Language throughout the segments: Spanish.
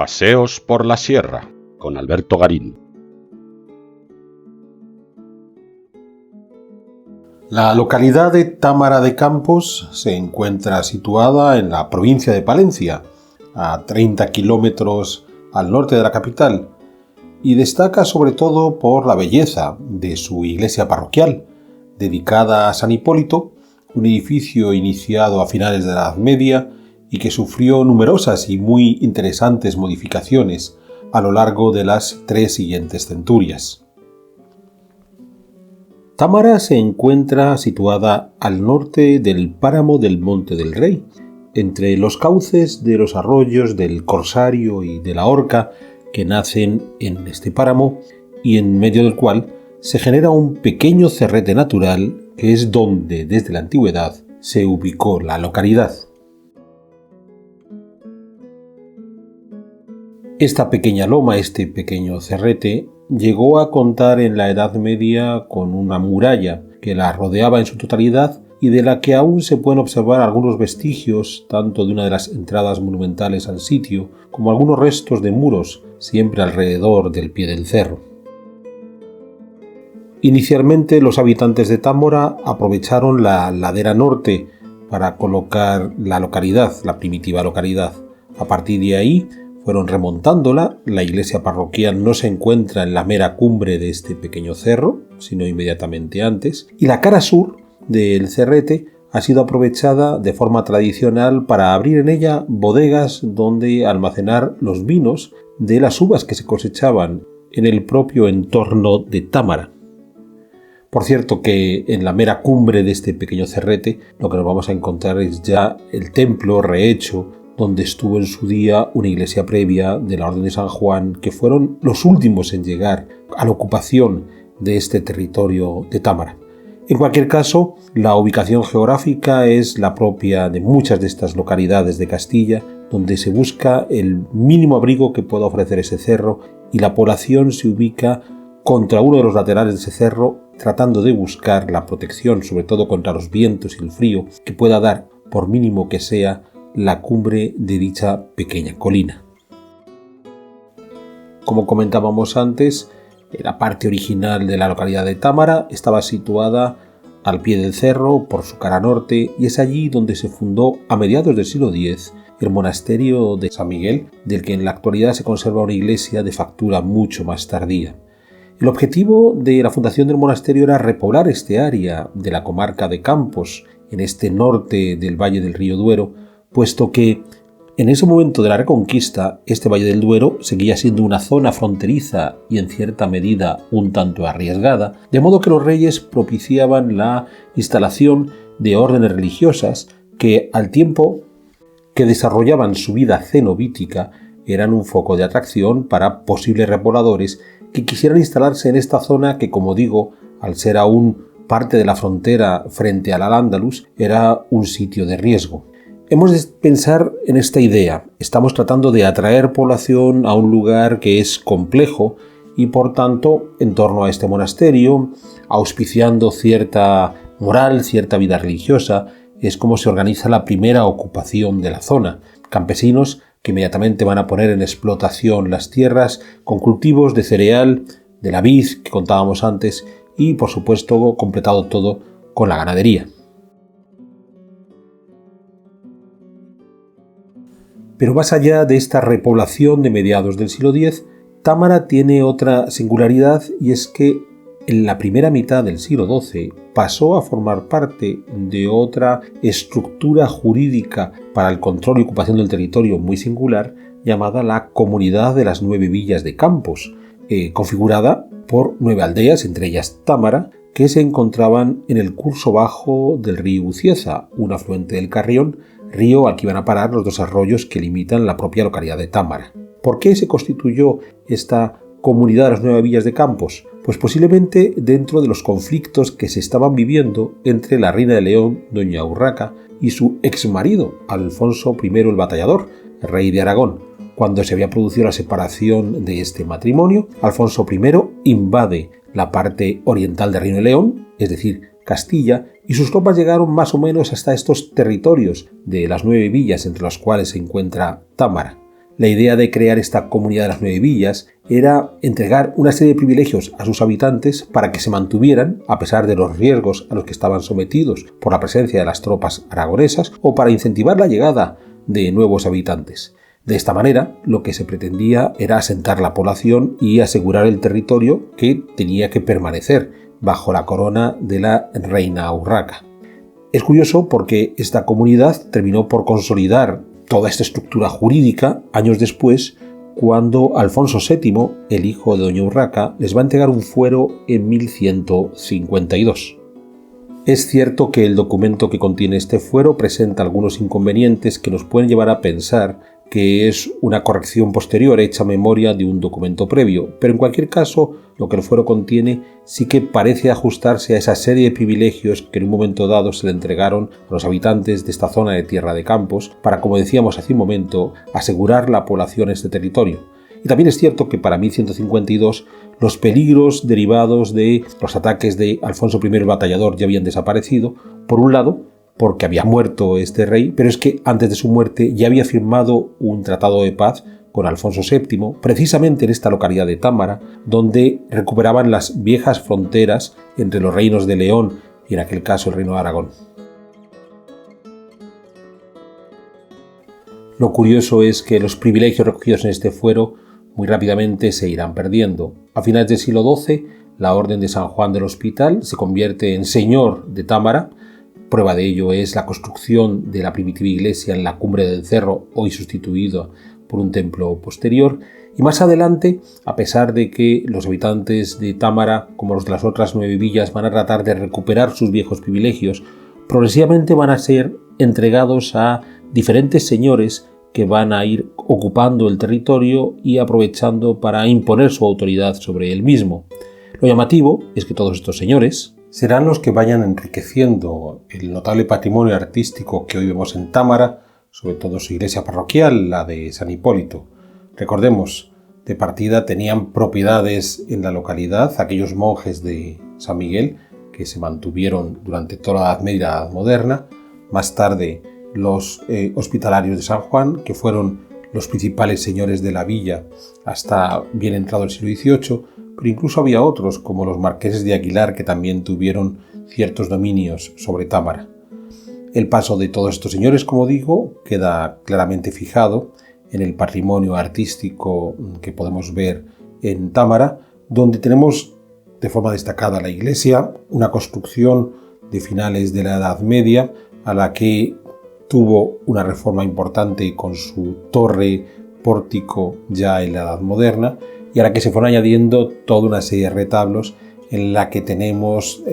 Paseos por la Sierra, con Alberto Garín. La localidad de Támara de Campos se encuentra situada en la provincia de Palencia, a 30 kilómetros al norte de la capital, y destaca sobre todo por la belleza de su iglesia parroquial, dedicada a San Hipólito, un edificio iniciado a finales de la Edad Media y que sufrió numerosas y muy interesantes modificaciones a lo largo de las 3 siguientes centurias. Támara se encuentra situada al norte del páramo del Monte del Rey, entre los cauces de los arroyos del Corsario y de la Horca que nacen en este páramo y en medio del cual se genera un pequeño cerrete natural que es donde desde la antigüedad se ubicó la localidad. Esta pequeña loma, este pequeño cerrete, llegó a contar en la Edad Media con una muralla que la rodeaba en su totalidad y de la que aún se pueden observar algunos vestigios tanto de una de las entradas monumentales al sitio como algunos restos de muros siempre alrededor del pie del cerro. Inicialmente los habitantes de Támara aprovecharon la ladera norte para colocar la localidad, la primitiva localidad. A partir de ahí fueron remontándola. La iglesia parroquial no se encuentra en la mera cumbre de este pequeño cerro, sino inmediatamente antes, y la cara sur del cerrete ha sido aprovechada de forma tradicional para abrir en ella bodegas donde almacenar los vinos de las uvas que se cosechaban en el propio entorno de Támara. Por cierto que en la mera cumbre de este pequeño cerrete lo que nos vamos a encontrar es ya el templo rehecho donde estuvo en su día una iglesia previa de la Orden de San Juan, que fueron los últimos en llegar a la ocupación de este territorio de Támara. En cualquier caso, la ubicación geográfica es la propia de muchas de estas localidades de Castilla, donde se busca el mínimo abrigo que pueda ofrecer ese cerro y la población se ubica contra uno de los laterales de ese cerro, tratando de buscar la protección, sobre todo contra los vientos y el frío, que pueda dar, por mínimo que sea, la cumbre de dicha pequeña colina. Como comentábamos antes, la parte original de la localidad de Támara estaba situada al pie del cerro por su cara norte y es allí donde se fundó a mediados del siglo X el monasterio de San Miguel, del que en la actualidad se conserva una iglesia de factura mucho más tardía. El objetivo de la fundación del monasterio era repoblar este área de la comarca de Campos, en este norte del valle del río Duero, puesto que en ese momento de la Reconquista este Valle del Duero seguía siendo una zona fronteriza y en cierta medida un tanto arriesgada, de modo que los reyes propiciaban la instalación de órdenes religiosas que al tiempo que desarrollaban su vida cenobítica eran un foco de atracción para posibles repobladores que quisieran instalarse en esta zona que, como digo, al ser aún parte de la frontera frente al Al-Ándalus, era un sitio de riesgo. Hemos de pensar en esta idea. Estamos tratando de atraer población a un lugar que es complejo y, por tanto, en torno a este monasterio, auspiciando cierta moral, cierta vida religiosa, es como se organiza la primera ocupación de la zona. Campesinos que inmediatamente van a poner en explotación las tierras con cultivos de cereal, de la vid que contábamos antes y, por supuesto, completado todo con la ganadería. Pero más allá de esta repoblación de mediados del siglo X, Támara tiene otra singularidad y es que en la primera mitad del siglo XII pasó a formar parte de otra estructura jurídica para el control y ocupación del territorio muy singular llamada la Comunidad de las 9 Villas de Campos, configurada por 9 aldeas, entre ellas Támara, que se encontraban en el curso bajo del río Ucieza, un afluente del Carrión, río al que iban a parar los 2 arroyos que limitan la propia localidad de Támara. ¿Por qué se constituyó esta comunidad de las 9 villas de Campos? Pues posiblemente dentro de los conflictos que se estaban viviendo entre la reina de León, doña Urraca, y su exmarido, Alfonso I el Batallador, rey de Aragón. Cuando se había producido la separación de este matrimonio, Alfonso I invade la parte oriental del Reino de León, es decir, Castilla, y sus tropas llegaron más o menos hasta estos territorios de las 9 villas entre las cuales se encuentra Támara. La idea de crear esta comunidad de las 9 villas era entregar una serie de privilegios a sus habitantes para que se mantuvieran a pesar de los riesgos a los que estaban sometidos por la presencia de las tropas aragonesas o para incentivar la llegada de nuevos habitantes. De esta manera, lo que se pretendía era asentar la población y asegurar el territorio que tenía que permanecer bajo la corona de la reina Urraca. Es curioso porque esta comunidad terminó por consolidar toda esta estructura jurídica años después, cuando Alfonso VII, el hijo de doña Urraca, les va a entregar un fuero en 1152. Es cierto que el documento que contiene este fuero presenta algunos inconvenientes que nos pueden llevar a pensar que es una corrección posterior hecha a memoria de un documento previo, pero en cualquier caso lo que el fuero contiene sí que parece ajustarse a esa serie de privilegios que en un momento dado se le entregaron a los habitantes de esta zona de Tierra de Campos para, como decíamos hace un momento, asegurar la población en este territorio. Y también es cierto que para 1152 los peligros derivados de los ataques de Alfonso I el Batallador ya habían desaparecido, por un lado, porque había muerto este rey, pero es que antes de su muerte ya había firmado un tratado de paz con Alfonso VII, precisamente en esta localidad de Támara, donde recuperaban las viejas fronteras entre los reinos de León y en aquel caso el reino de Aragón. Lo curioso es que los privilegios recogidos en este fuero muy rápidamente se irán perdiendo. A finales del siglo XII, la Orden de San Juan del Hospital se convierte en señor de Támara. Prueba de ello es la construcción de la primitiva iglesia en la cumbre del cerro, hoy sustituida por un templo posterior. Y más adelante, a pesar de que los habitantes de Támara, como los de las otras 9 villas, van a tratar de recuperar sus viejos privilegios, progresivamente van a ser entregados a diferentes señores que van a ir ocupando el territorio y aprovechando para imponer su autoridad sobre él mismo. Lo llamativo es que todos estos señores serán los que vayan enriqueciendo el notable patrimonio artístico que hoy vemos en Támara, sobre todo su iglesia parroquial, la de San Hipólito. Recordemos, de partida tenían propiedades en la localidad aquellos monjes de San Miguel que se mantuvieron durante toda la Edad Media y la Edad Moderna, más tarde los hospitalarios de San Juan, que fueron los principales señores de la villa hasta bien entrado el siglo XVIII, pero incluso había otros, como los marqueses de Aguilar, que también tuvieron ciertos dominios sobre Támara. El paso de todos estos señores, como digo, queda claramente fijado en el patrimonio artístico que podemos ver en Támara, donde tenemos de forma destacada la iglesia, una construcción de finales de la Edad Media, a la que tuvo una reforma importante con su torre pórtico ya en la Edad Moderna, y a la que se fueron añadiendo toda una serie de retablos en la que tenemos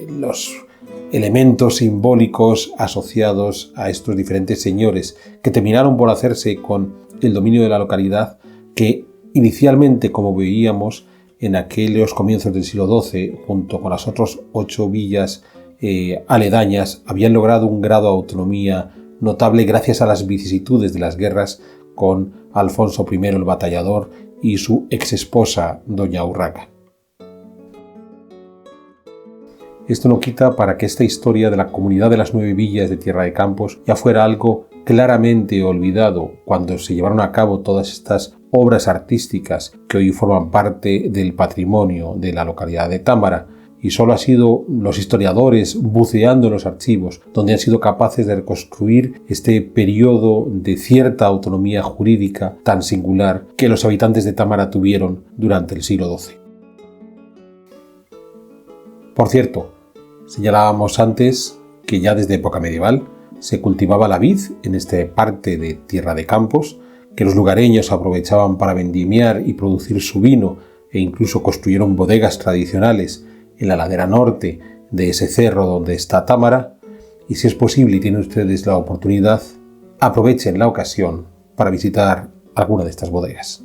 los elementos simbólicos asociados a estos diferentes señores que terminaron por hacerse con el dominio de la localidad, que inicialmente, como veíamos en aquellos comienzos del siglo XII, junto con las otras 8 villas aledañas, habían logrado un grado de autonomía notable gracias a las vicisitudes de las guerras con Alfonso I el Batallador y su exesposa doña Urraca. Esto no quita para que esta historia de la comunidad de las 9 villas de Tierra de Campos ya fuera algo claramente olvidado cuando se llevaron a cabo todas estas obras artísticas que hoy forman parte del patrimonio de la localidad de Támara, y solo ha sido los historiadores buceando en los archivos donde han sido capaces de reconstruir este periodo de cierta autonomía jurídica tan singular que los habitantes de Támara tuvieron durante el siglo XII. Por cierto, señalábamos antes que ya desde época medieval se cultivaba la vid en esta parte de Tierra de Campos, que los lugareños aprovechaban para vendimiar y producir su vino e incluso construyeron bodegas tradicionales en la ladera norte de ese cerro donde está Támara, y si es posible y tienen ustedes la oportunidad, aprovechen la ocasión para visitar alguna de estas bodegas.